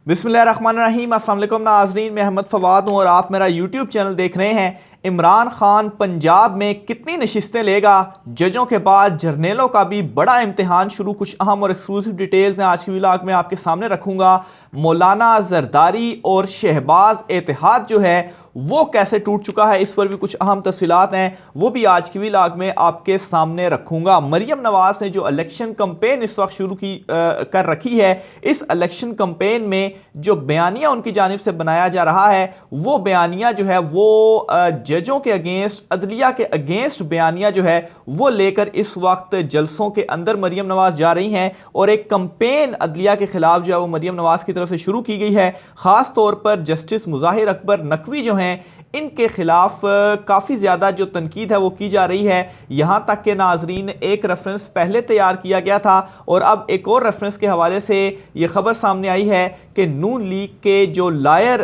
बिस्मिल्लाहिर्रहमानिर्रहीम। अस्सलाम वालेकुम नाज़रीन, मैं अहमद फवाद हूँ और आप मेरा यूट्यूब चैनल देख रहे हैं। इमरान खान पंजाब में कितनी नशिस्तें लेगा? जजों के बाद जर्नेलों का भी बड़ा इम्तिहान शुरू। कुछ अहम और एक्सक्लूसिव डिटेल्स हैं आज की व्लॉग में आपके सामने रखूंगा। मौलाना जरदारी और शहबाज इत्तेहाद जो है वो कैसे टूट चुका है, इस पर भी कुछ अहम तफसीलात हैं, वो भी आज की व्लॉग में आपके सामने रखूंगा। मरियम नवाज ने जो इलेक्शन कैंपेन इस वक्त शुरू कर रखी है, इस इलेक्शन कैंपेन में जो बयानिया उनकी जानिब से बनाया जा रहा है, वो बयानिया जो है वो जजों के अगेंस्ट, अदलिया के अगेंस्ट बयानिया जो है वो लेकर इस वक्त जलसों के अंदर मरियम नवाज जा रही हैं और एक कैंपेन अदलिया के खिलाफ जो है वो मरियम नवाज की तरफ से शुरू की गई है। खास तौर पर जस्टिस मुज़ाहिर अकबर नकवी जो हैं इनके खिलाफ काफ़ी ज़्यादा जो तनकीद है वो की जा रही है। यहाँ तक के नाजरीन एक रेफरेंस पहले तैयार किया गया था और अब एक और रेफरेंस के हवाले से ये खबर सामने आई है कि नून लीग के जो लायर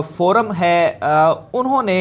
फोरम है उन्होंने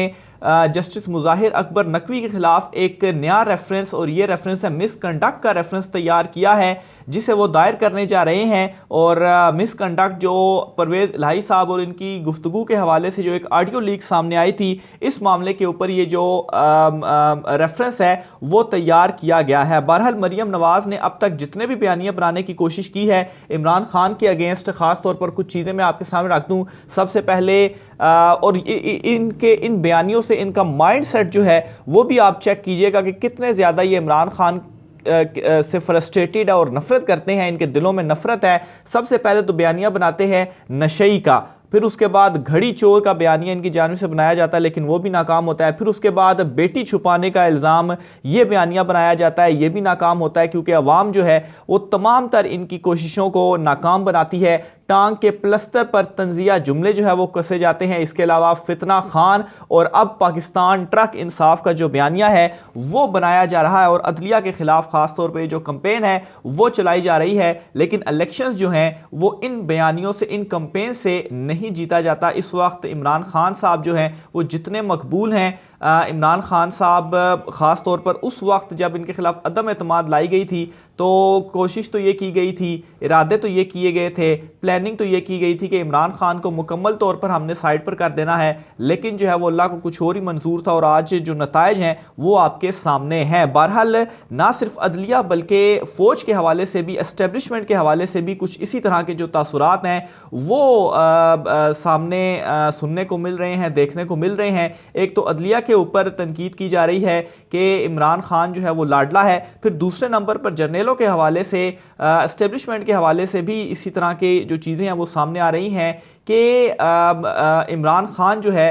जस्टिस मुज़ाहिर अकबर नकवी के खिलाफ एक नया रेफरेंस, और ये रेफरेंस है मिसकंडक्ट का रेफरेंस तैयार किया है जिसे वो दायर करने जा रहे हैं। और मिसकंडक्ट जो परवेज़ इलाही साहब और इनकी गुफ्तगू के हवाले से जो एक ऑडियो लीक सामने आई थी, इस मामले के ऊपर ये जो रेफरेंस है वो तैयार किया गया है। बहरहाल मरियम नवाज ने अब तक जितने भी बयानियाँ बनाने की कोशिश की है इमरान खान के अगेंस्ट, ख़ास तौर पर कुछ चीज़ें मैं आपके सामने रख दूँ। सबसे पहले और इनके इन बयानियों से इनका माइंड सेट जो है वो भी आप चेक कीजिएगा कि कितने ज़्यादा ये इमरान खान से फ्रस्ट्रेटेड है और नफरत करते हैं, इनके दिलों में नफरत है। सबसे पहले तो बयानिया बनाते हैं नशई का, फिर उसके बाद घड़ी चोर का बयानिया इनकी जानिब से बनाया जाता है लेकिन वो भी नाकाम होता है। फिर उसके बाद बेटी छुपाने का इल्ज़ाम, ये बयानिया बनाया जाता है, ये भी नाकाम होता है क्योंकि अवाम जो है वो तमाम तर इनकी कोशिशों को नाकाम बनाती है। टांग के प्लस्तर पर तंजिया जुमले जो है वो कसे जाते हैं। इसके अलावा फितना खान और अब पाकिस्तान ट्रक इंसाफ का जो बयानिया है वो बनाया जा रहा है और अदलिया के खिलाफ खास तौर पर जो कैंपेन है वो चलाई जा रही है। लेकिन इलेक्शंस जो हैं वो इन बयानियों से, इन कैंपेन से नहीं जीता जाता। इस वक्त इमरान खान साहब जो हैं वो जितने मकबूल हैं, इमरान खान साहब ख़ास तौर पर उस वक्त जब इनके खिलाफ अदम एतमाद लाई गई थी तो कोशिश तो ये की गई थी, इरादे तो ये किए गए थे, प्लानिंग तो ये की गई थी कि इमरान खान को मुकम्मल तौर पर हमने साइड पर कर देना है, लेकिन जो है वो अल्लाह को कुछ और ही मंजूर था और आज जो नताइज हैं वो आपके सामने हैं। बहरहाल ना सिर्फ अदलिया बल्कि फ़ौज के हवाले से भी, एस्टेब्लिशमेंट के हवाले से भी कुछ इसी तरह के जो तासुरात हैं वो सामने सुनने को मिल रहे हैं, देखने को मिल रहे हैं। एक तो अदलिया के ऊपर तनकीद की जा रही है कि इमरान खान जो है वो लाडला है, फिर दूसरे नंबर पर जर्नेलों के हवाले से, एस्टेब्लिशमेंट के हवाले से भी इसी तरह की जो चीज़ें हैं वो सामने आ रही हैं कि इमरान खान जो है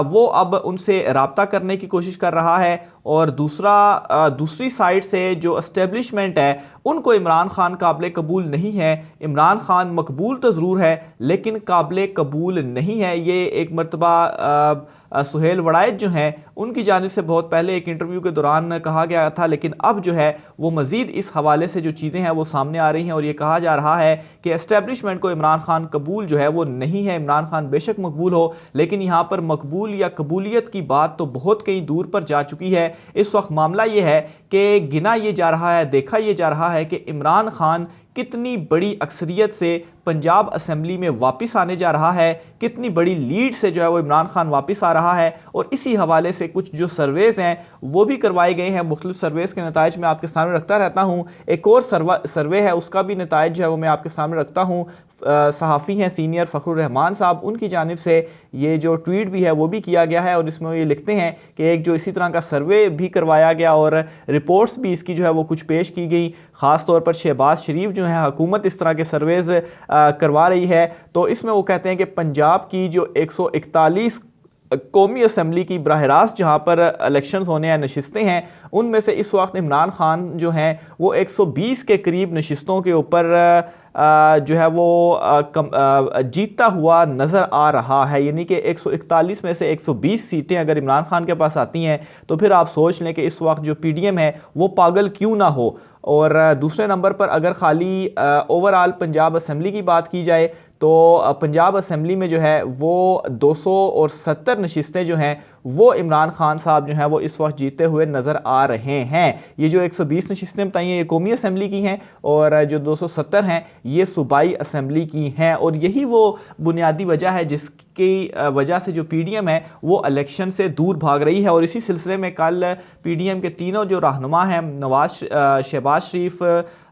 वो अब उनसे रब्ता करने की कोशिश कर रहा है और दूसरी साइड से जो एस्टेब्लिशमेंट है उनको इमरान खान काबिल कबूल नहीं है। इमरान खान मकबूल तो ज़रूर है लेकिन काबिल कबूल नहीं है। ये एक मरतबा सुहेल वड़ाइद जो हैं उनकी जानिब से बहुत पहले एक इंटरव्यू के दौरान कहा गया था, लेकिन अब जो है वो मज़ीद इस हवाले से जो चीज़ें हैं वो सामने आ रही हैं और ये कहा जा रहा है कि एस्टेब्लिशमेंट को इमरान खान कबूल जो है वो नहीं है। इमरान खान बेशक मकबूल हो लेकिन यहाँ पर मकबूल या कबूलियत की बात तो बहुत कहीं दूर पर जा चुकी है। इस वक्त मामला ये है कि गिना ये जा रहा है, देखा ये जा रहा है कि इमरान खान कितनी बड़ी अक्सरियत से पंजाब असेंबली में वापस आने जा रहा है, कितनी बड़ी लीड से जो है वो इमरान खान वापस आ रहा है। और इसी हवाले से कुछ जो सर्वेज़ हैं वो भी करवाए गए हैं। मुख्तलिफ सर्वेज़ के नताइज मैं आपके सामने रखता रहता हूँ। एक और सर्वे है उसका भी नताइज जो है वो मैं आपके सामने रखता हूँ। सहाफ़ी हैं सीनियर फ़खरुर रहमान साहब, उनकी जानिब से ये जो ट्वीट भी है वो भी किया गया है और इसमें वो ये लिखते हैं कि एक जो इसी तरह का सर्वे भी करवाया गया और रिपोर्ट्स भी इसकी जो है वो कुछ पेश की गई। ख़ास तौर पर शहबाज शरीफ जो है, हुकूमत इस तरह के सर्वेज़ करवा रही है। तो इसमें वो कहते हैं कि पंजाब की जो 141 कौमी असम्बली की बराह रास्त जहाँ पर इलेक्शंस होने हैं, नशिस्तें हैं, उनमें से इस वक्त इमरान खान जो हैं वो 120 के करीब नशिस्तों के ऊपर जो है वो जीतता हुआ नज़र आ रहा है। यानी कि 141 में से 120 सीटें अगर इमरान खान के पास आती हैं तो फिर आप सोच लें कि इस वक्त जो PDM है वो पागल क्यों ना हो। और दूसरे नंबर पर अगर खाली ओवरऑल पंजाब असेंबली की बात की जाए तो पंजाब असम्बली में जो है वो 270 नशिस्तें जो हैं वो इमरान खान साहब जो हैं वो इस वक्त जीते हुए नज़र आ रहे हैं। ये जो 120 नशिस्तें बताई हैं ये कौमी असम्बली की हैं और जो 270 हैं ये सूबाई असम्बली की हैं। और यही वो बुनियादी वजह है जिसकी वजह से जो PDM है वो इलेक्शन से दूर भाग रही है। और इसी सिलसिले में कल PDM के तीनों जो रहनुमा हैं शहबाज शरीफ,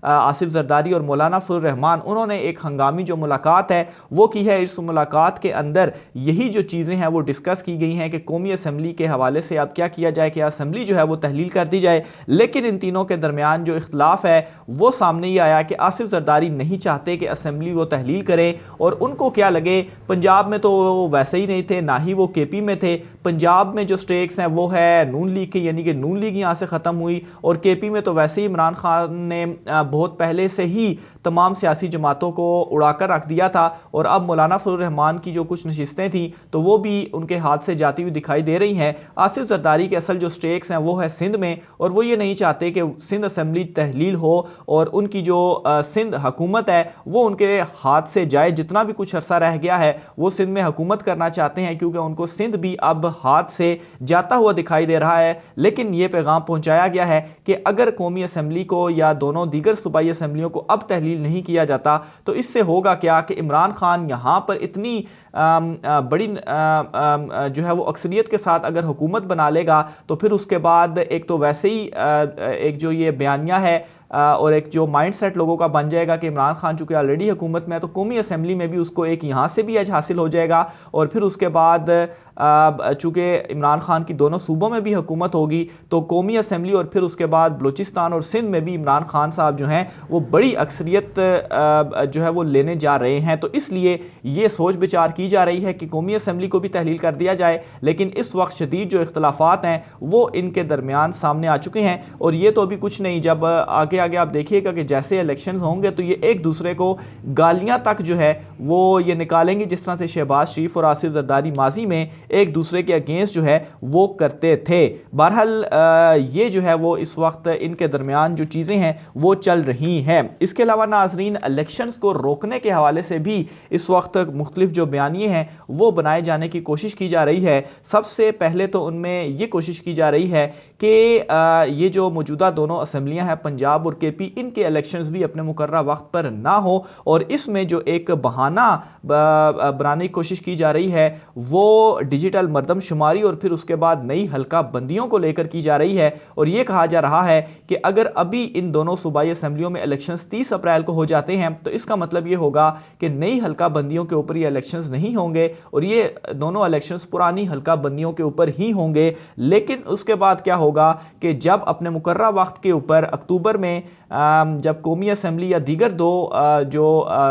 आसिफ जरदारी और मौलाना फजल रहमान, उन्होंने एक हंगामी जो मुलाकात है वो की है। इस मुलाकात के अंदर यही जो चीज़ें हैं वो डिस्कस की गई हैं कि कौमी असम्बली के हवाले से अब क्या किया जाए कि असम्बली जो है वो तहलील कर दी जाए। लेकिन इन तीनों के दरमियान जो इख्तलाफ है वो सामने ही आया कि आसिफ जरदारी नहीं चाहते कि असम्बली वो तहलील करें और उनको क्या लगे, पंजाब में तो वो वैसे ही नहीं थे, ना ही वो KP में थे। पंजाब में जो स्टेक्स हैं वो है नून लीग के, यानी कि नून लीग यहाँ से ख़त्म हुई और KP में तो वैसे ही इमरान खान ने बहुत पहले से ही तमाम सियासी जमातों को उड़ाकर रख दिया था। और अब मौलाना फजल रहमान की जो कुछ नशिस्तें थी तो वो भी उनके हाथ से जाती हुई दिखाई दे रही हैं। आसिफ जरदारी के असल जो स्टेक्स हैं वो है सिंध में और वो ये नहीं चाहते कि सिंध असम्बली तहलील हो और उनकी जो सिंध हुकूमत है वो उनके हाथ से जाए। जितना भी कुछ अरसा रह गया है वो सिंध में हुकूमत करना चाहते हैं क्योंकि उनको सिंध भी अब हाथ से जाता हुआ दिखाई दे रहा है। लेकिन ये पैगाम पहुंचाया गया है कि अगर कौमी असम्बली को या दोनों दीगर सूबाई असम्बलियों को अब तहलील नहीं किया जाता तो इससे होगा क्या कि इमरान खान यहाँ पर इतनी बड़ी जो है वो अक्सरियत के साथ अगर हुकूमत बना लेगा तो फिर उसके बाद एक तो वैसे ही एक जो ये बयानिया है और एक जो माइंडसेट लोगों का बन जाएगा कि इमरान खान चूंकि ऑलरेडी हुकूमत में है तो कौमी असम्बली में भी उसको एक यहाँ से भी एज हासिल हो जाएगा। और फिर उसके बाद चूंकि इमरान खान की दोनों सूबों में भी हुकूमत होगी तो कौमी असम्बली और फिर उसके बाद बलूचिस्तान और सिंध में भी इमरान खान साहब जो हैं वो बड़ी अक्सरियत जो है वो लेने जा रहे हैं। तो इसलिए ये सोच विचार की जा रही है कि कौमी असम्बली को भी तहलील कर दिया जाए। लेकिन इस वक्त शदीद जो इख्तलाफात हैं वो इनके दरमियान सामने आ चुके हैं। और ये तो अभी कुछ नहीं, जब आगे आगे आप देखिएगा कि जैसे इलेक्शंस होंगे तो ये एक दूसरे को गालियां तक जो है वो ये निकालेंगे, जिस तरह से शहबाज शरीफ और आसिफ जरदारी माजी में एक दूसरे के अगेंस्ट जो है वो करते थे। बहरहाल ये जो है वो इस वक्त इनके दरमियान जो चीज़ें हैं वो चल रही हैं। इसके अलावा नाजरीन इलेक्शंस को रोकने के हवाले से भी इस वक्त मुख्तलिफ जो बयानिए हैं वो बनाए जाने की कोशिश की जा रही है। सबसे पहले तो उनमें ये कोशिश की जा रही है कि ये जो मौजूदा दोनों असम्बलियाँ हैं पंजाब और KP, इनके इलेक्शंस भी अपने मुकर्रर वक्त पर ना हो। और इसमें जो एक बहाना बनाने की कोशिश की जा रही है वो डिजिटल मरदमशुमारी और फिर उसके बाद नई हल्का बंदियों को लेकर की जा रही है। और ये कहा जा रहा है कि अगर अभी इन दोनों सूबाई असम्बलियों में इलेक्शंस 30 अप्रैल को हो जाते हैं तो इसका मतलब ये होगा कि नई हल्का बंदियों के ऊपर ये इलेक्शंस नहीं होंगे और ये दोनों इलेक्शंस पुरानी हल्का बंदियों के ऊपर ही होंगे। लेकिन उसके बाद क्या होगा कि जब अपने मुकर्रर वक्त के ऊपर अक्टूबर में जब कौमी असम्बली या दीगर दो जो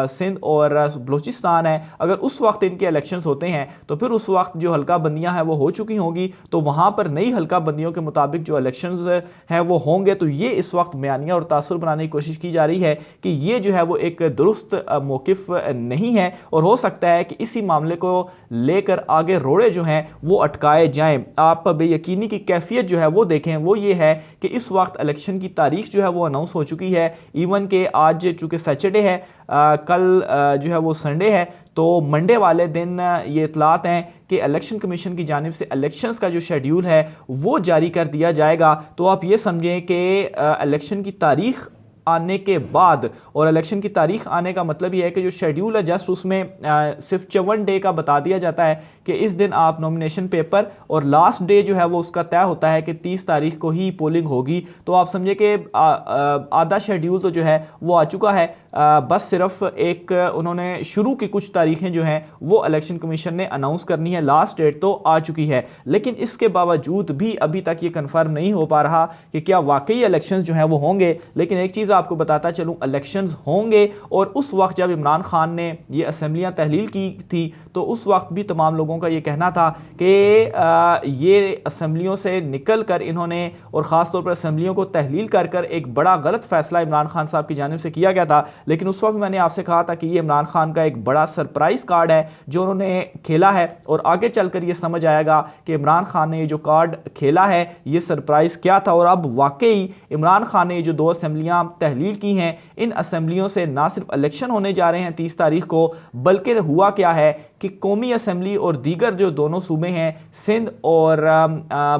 सिंध और बलूचिस्तान है अगर उस वक्त इनके इलेक्शंस होते हैं तो फिर उस वक्त जो हल्का बंदियां हैं वो हो चुकी होंगी तो वहां पर नई हल्का बंदियों के मुताबिक जो इलेक्शंस हैं वो होंगे। तो ये इस वक्त बयानिया और तासुर बनाने की कोशिश की जा रही है कि ये जो है वो एक दुरुस्त मौकिफ नहीं है और हो सकता है कि इसी मामले को लेकर आगे रोड़े जो हैं वो अटकाए जाएं। आप बेयकीनी की कैफियत जो है वो देखें, वो ये है कि इस वक्त इलेक्शन की तारीख जो है वो अनाउंस हो चुकी है। इवन के आज चूंकि सैटरडे है, कल जो है वो संडे है, तो मंडे वाले दिन ये इतलात हैं कि इलेक्शन कमीशन की जानिब से इलेक्शंस का जो शेड्यूल है वो जारी कर दिया जाएगा। तो आप ये समझें कि इलेक्शन की तारीख आने के बाद, और इलेक्शन की तारीख आने का मतलब ये है कि जो शेड्यूल है जस्ट उसमें सिर्फ 54 डे का बता दिया जाता है कि इस दिन आप नॉमिनेशन पेपर, और लास्ट डे जो है वो उसका तय होता है कि 30 तारीख को ही पोलिंग होगी। तो आप समझे कि आधा शेड्यूल तो जो है वो आ चुका है। बस सिर्फ एक उन्होंने शुरू की कुछ तारीखें जो हैं वो इलेक्शन कमीशन ने अनाउंस करनी है, लास्ट डेट तो आ चुकी है। लेकिन इसके बावजूद भी अभी तक ये कन्फर्म नहीं हो पा रहा कि क्या वाकई इलेक्शंस जो हैं वो होंगे। लेकिन एक चीज़ आपको बताता चलूँ, इलेक्शंस होंगे और उस वक्त जब इमरान खान ने ये असेंबलियां तहलील की थी तो उस वक्त भी तमाम लोगों का ये कहना था कि ये असम्बलियों से निकल कर इन्होंने और ख़ास तौर पर असम्बलियों को तहलील कर कर एक बड़ा गलत फैसला इमरान खान साहब की जानिब से किया गया था। लेकिन उस वक्त मैंने आपसे कहा था कि ये इमरान खान का एक बड़ा सरप्राइज कार्ड है जो उन्होंने खेला है, और आगे चलकर ये समझ आएगा कि इमरान खान ने ये जो कार्ड खेला है ये सरप्राइज क्या था। और अब वाकई इमरान खान ने जो 2 असम्बलियां तहलील की हैं, इन असम्बलियों से ना सिर्फ इलेक्शन होने जा रहे हैं 30 तारीख को, बल्कि हुआ क्या है कि कौमी असम्बली और दीगर जो दोनों सूबे हैं सिंध और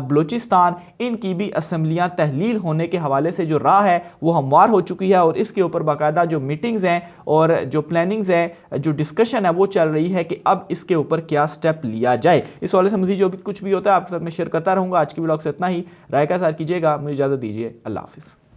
बलूचिस्तान, इनकी भी असम्बलियां तहलील होने के हवाले से जो राह है वो हमवार हो चुकी है। और इसके ऊपर बाकायदा जो मीटिंग्स हैं और जो प्लानिंग्स हैं, जो डिस्कशन है वो चल रही है कि अब इसके ऊपर क्या स्टेप लिया जाए। इस हवाले से मुझे जो भी कुछ भी होता है आपके साथ में शेयर करता रहूँगा। आज की ब्लॉग से इतना ही। राय का साथ कीजिएगा, मुझे इजाज़त दीजिए। अल्लाह हाफिज़।